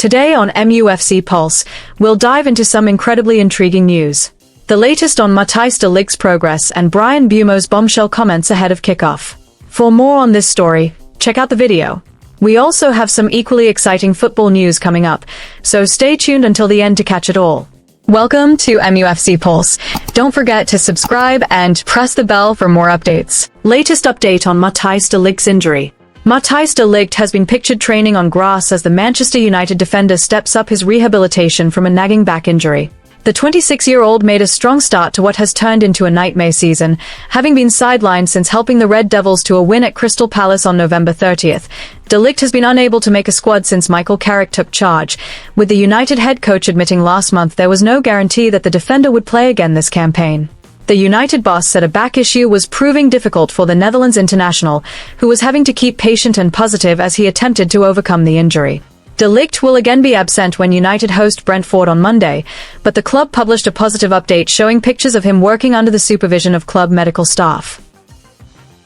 Today on MUFC Pulse, we'll dive into some incredibly intriguing news. The latest on Matthijs de Ligt's progress and Bryan Mbeumo's bombshell comments ahead of kickoff. For more on this story, check out the video. We also have some equally exciting football news coming up, so stay tuned until the end to catch it all. Welcome to MUFC Pulse. Don't forget to subscribe and press the bell for more updates. Latest update on Matthijs de Ligt's injury. Matthijs de Ligt has been pictured training on grass as the Manchester United defender steps up his rehabilitation from a nagging back injury. The 26-year-old made a strong start to what has turned into a nightmare season, having been sidelined since helping the Red Devils to a win at Crystal Palace on November 30th. De Ligt has been unable to make a squad since Michael Carrick took charge, with the United head coach admitting last month there was no guarantee that the defender would play again this campaign. The United boss said a back issue was proving difficult for the Netherlands international, who was having to keep patient and positive as he attempted to overcome the injury. De Ligt will again be absent when United host Brentford on Monday, but the club published a positive update showing pictures of him working under the supervision of club medical staff.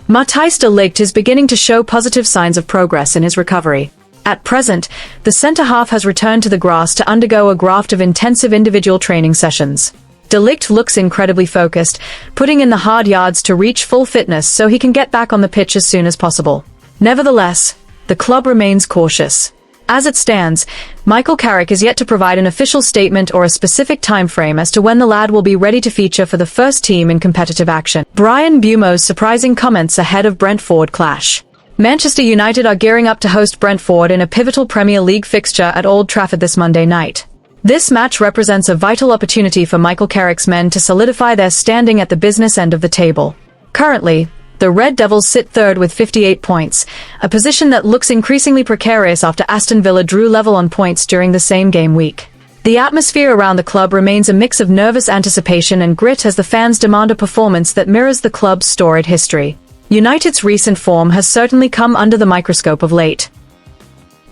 Matthijs de Ligt is beginning to show positive signs of progress in his recovery. At present, the centre-half has returned to the grass to undergo a graft of intensive individual training sessions. De Ligt looks incredibly focused, putting in the hard yards to reach full fitness so he can get back on the pitch as soon as possible. Nevertheless, the club remains cautious. As it stands, Michael Carrick is yet to provide an official statement or a specific time frame as to when the lad will be ready to feature for the first team in competitive action. Bryan Mbeumo's surprising comments ahead of Brentford clash. Manchester United are gearing up to host Brentford in a pivotal Premier League fixture at Old Trafford this Monday night. This match represents a vital opportunity for Michael Carrick's men to solidify their standing at the business end of the table. Currently, the Red Devils sit third with 58 points, a position that looks increasingly precarious after Aston Villa drew level on points during the same game week. The atmosphere around the club remains a mix of nervous anticipation and grit as the fans demand a performance that mirrors the club's storied history. United's recent form has certainly come under the microscope of late.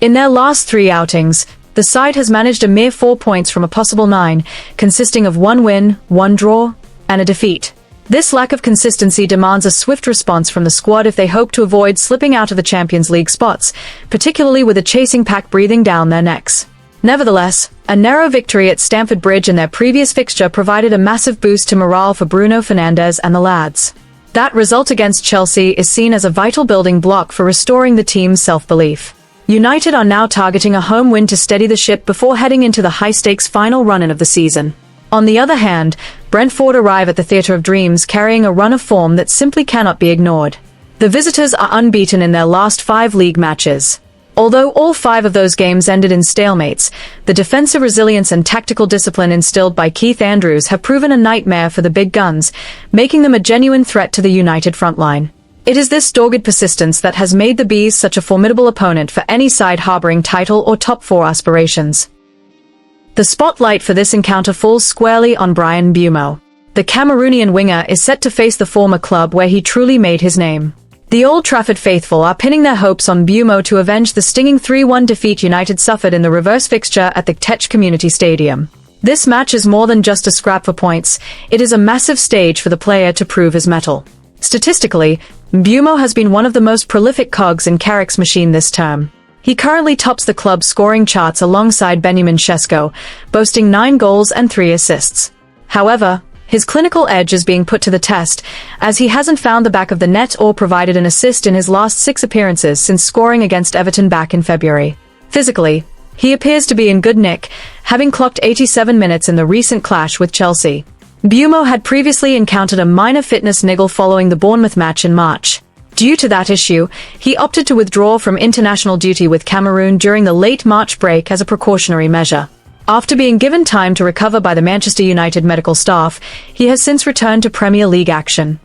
In their last 3 outings, the side has managed a mere 4 points from a possible 9, consisting of 1 win, 1 draw, and a defeat. This lack of consistency demands a swift response from the squad if they hope to avoid slipping out of the Champions League spots, particularly with a chasing pack breathing down their necks. Nevertheless, a narrow victory at Stamford Bridge in their previous fixture provided a massive boost to morale for Bruno Fernandes and the lads. That result against Chelsea is seen as a vital building block for restoring the team's self-belief. United are now targeting a home win to steady the ship before heading into the high-stakes final run-in of the season. On the other hand, Brentford arrive at the Theatre of Dreams carrying a run of form that simply cannot be ignored. The visitors are unbeaten in their last 5 league matches. Although all 5 of those games ended in stalemates, the defensive resilience and tactical discipline instilled by Keith Andrews have proven a nightmare for the big guns, making them a genuine threat to the United frontline. It is this dogged persistence that has made the Bees such a formidable opponent for any side harboring title or top 4 aspirations. The spotlight for this encounter falls squarely on Bryan Mbeumo. The Cameroonian winger is set to face the former club where he truly made his name. The Old Trafford faithful are pinning their hopes on Mbeumo to avenge the stinging 3-1 defeat United suffered in the reverse fixture at the Tech Community Stadium. This match is more than just a scrap for points, it is a massive stage for the player to prove his mettle. Statistically, Mbeumo has been one of the most prolific cogs in Carrick's machine this term. He currently tops the club's scoring charts alongside Benjamin Sesko, boasting 9 goals and 3 assists. However, his clinical edge is being put to the test, as he hasn't found the back of the net or provided an assist in his last 6 appearances since scoring against Everton back in February. Physically, he appears to be in good nick, having clocked 87 minutes in the recent clash with Chelsea. Mbeumo had previously encountered a minor fitness niggle following the Bournemouth match in March. Due to that issue, he opted to withdraw from international duty with Cameroon during the late March break as a precautionary measure. After being given time to recover by the Manchester United medical staff, he has since returned to Premier League action.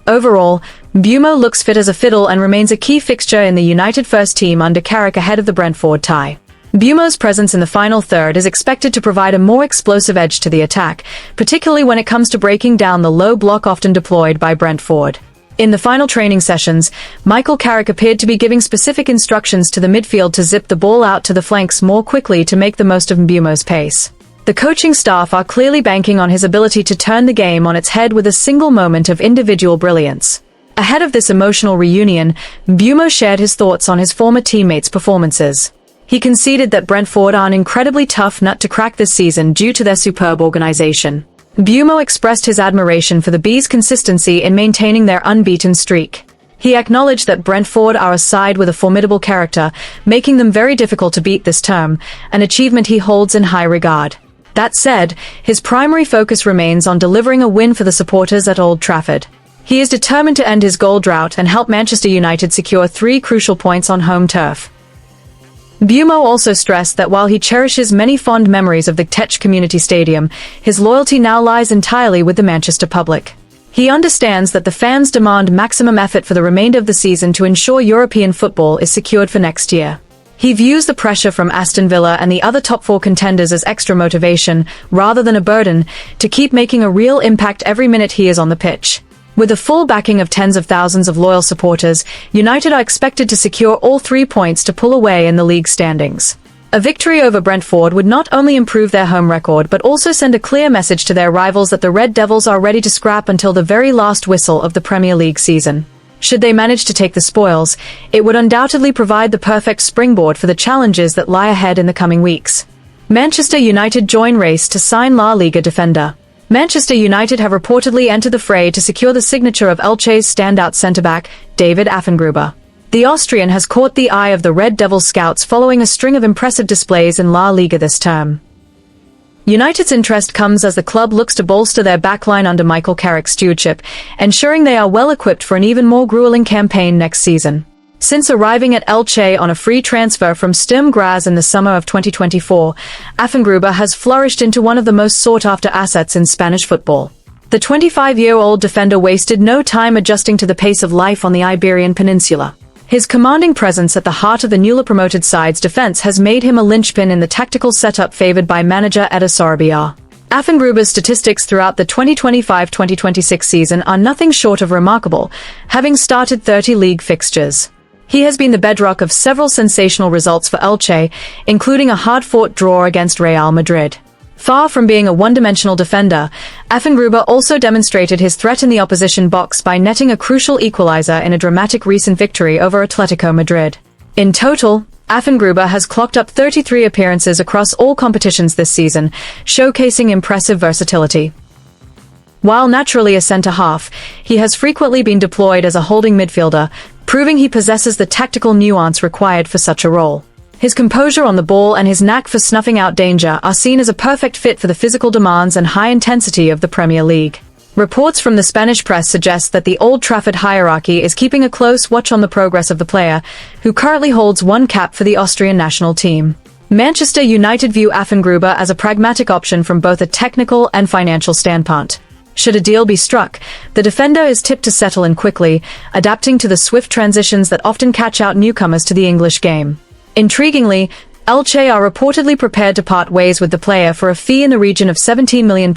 Overall, Mbeumo looks fit as a fiddle and remains a key fixture in the United first team under Carrick ahead of the Brentford tie. Mbeumo's presence in the final third is expected to provide a more explosive edge to the attack, particularly when it comes to breaking down the low block often deployed by Brentford. In the final training sessions, Michael Carrick appeared to be giving specific instructions to the midfield to zip the ball out to the flanks more quickly to make the most of Mbeumo's pace. The coaching staff are clearly banking on his ability to turn the game on its head with a single moment of individual brilliance. Ahead of this emotional reunion, Mbeumo shared his thoughts on his former teammates' performances. He conceded that Brentford are an incredibly tough nut to crack this season due to their superb organisation. Mbeumo expressed his admiration for the Bees' consistency in maintaining their unbeaten streak. He acknowledged that Brentford are a side with a formidable character, making them very difficult to beat this term, an achievement he holds in high regard. That said, his primary focus remains on delivering a win for the supporters at Old Trafford. He is determined to end his goal drought and help Manchester United secure 3 crucial points on home turf. Mbeumo also stressed that while he cherishes many fond memories of the Tech Community Stadium, his loyalty now lies entirely with the Manchester public. He understands that the fans demand maximum effort for the remainder of the season to ensure European football is secured for next year. He views the pressure from Aston Villa and the other top 4 contenders as extra motivation, rather than a burden, to keep making a real impact every minute he is on the pitch. With the full backing of tens of thousands of loyal supporters, United are expected to secure all 3 points to pull away in the league standings. A victory over Brentford would not only improve their home record but also send a clear message to their rivals that the Red Devils are ready to scrap until the very last whistle of the Premier League season. Should they manage to take the spoils, it would undoubtedly provide the perfect springboard for the challenges that lie ahead in the coming weeks. Manchester United join race to sign La Liga defender. Manchester United have reportedly entered the fray to secure the signature of Elche's standout centre-back, David Affengruber. The Austrian has caught the eye of the Red Devils scouts following a string of impressive displays in La Liga this term. United's interest comes as the club looks to bolster their backline under Michael Carrick's stewardship, ensuring they are well equipped for an even more grueling campaign next season. Since arriving at Elche on a free transfer from Sturm Graz in the summer of 2024, Affengruber has flourished into one of the most sought-after assets in Spanish football. The 25-year-old defender wasted no time adjusting to the pace of life on the Iberian Peninsula. His commanding presence at the heart of the newly promoted side's defense has made him a linchpin in the tactical setup favored by manager Eder Sorabiar. Affengruber's statistics throughout the 2025-2026 season are nothing short of remarkable, having started 30 league fixtures. He has been the bedrock of several sensational results for Elche, including a hard-fought draw against Real Madrid. Far from being a one-dimensional defender, Affengruber also demonstrated his threat in the opposition box by netting a crucial equalizer in a dramatic recent victory over Atletico Madrid. In total, Affengruber has clocked up 33 appearances across all competitions this season, showcasing impressive versatility. While naturally a centre-half, he has frequently been deployed as a holding midfielder, proving he possesses the tactical nuance required for such a role. His composure on the ball and his knack for snuffing out danger are seen as a perfect fit for the physical demands and high intensity of the Premier League. Reports from the Spanish press suggest that the Old Trafford hierarchy is keeping a close watch on the progress of the player, who currently holds 1 cap for the Austrian national team. Manchester United view Affengruber as a pragmatic option from both a technical and financial standpoint. Should a deal be struck, the defender is tipped to settle in quickly, adapting to the swift transitions that often catch out newcomers to the English game. Intriguingly, Elche are reportedly prepared to part ways with the player for a fee in the region of £17 million,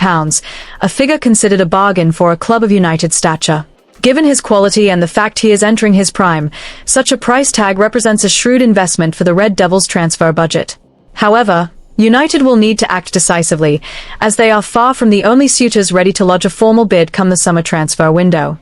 a figure considered a bargain for a club of United stature. Given his quality and the fact he is entering his prime, such a price tag represents a shrewd investment for the Red Devils' transfer budget. However, United will need to act decisively, as they are far from the only suitors ready to lodge a formal bid come the summer transfer window.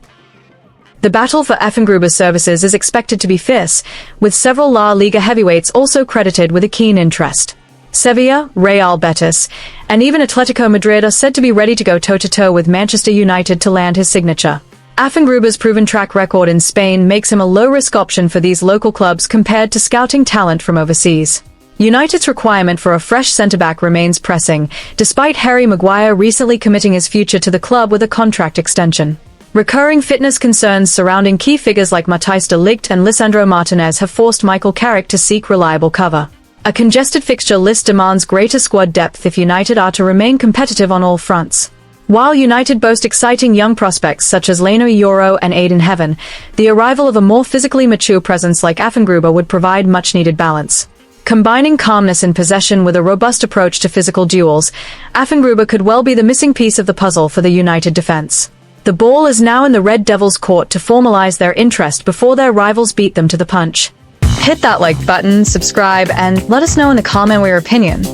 The battle for Affengruber's services is expected to be fierce, with several La Liga heavyweights also credited with a keen interest. Sevilla, Real Betis, and even Atletico Madrid are said to be ready to go toe-to-toe with Manchester United to land his signature. Affengruber's proven track record in Spain makes him a low-risk option for these local clubs compared to scouting talent from overseas. United's requirement for a fresh centre-back remains pressing, despite Harry Maguire recently committing his future to the club with a contract extension. Recurring fitness concerns surrounding key figures like Matthijs de Ligt and Lisandro Martinez have forced Michael Carrick to seek reliable cover. A congested fixture list demands greater squad depth if United are to remain competitive on all fronts. While United boast exciting young prospects such as Leno Yoro and Aiden Heaven, the arrival of a more physically mature presence like Affengruber would provide much-needed balance. Combining calmness in possession with a robust approach to physical duels, Affengruber could well be the missing piece of the puzzle for the United defense. The ball is now in the Red Devils' court to formalize their interest before their rivals beat them to the punch. Hit that like button, subscribe, and let us know in the comment your opinion.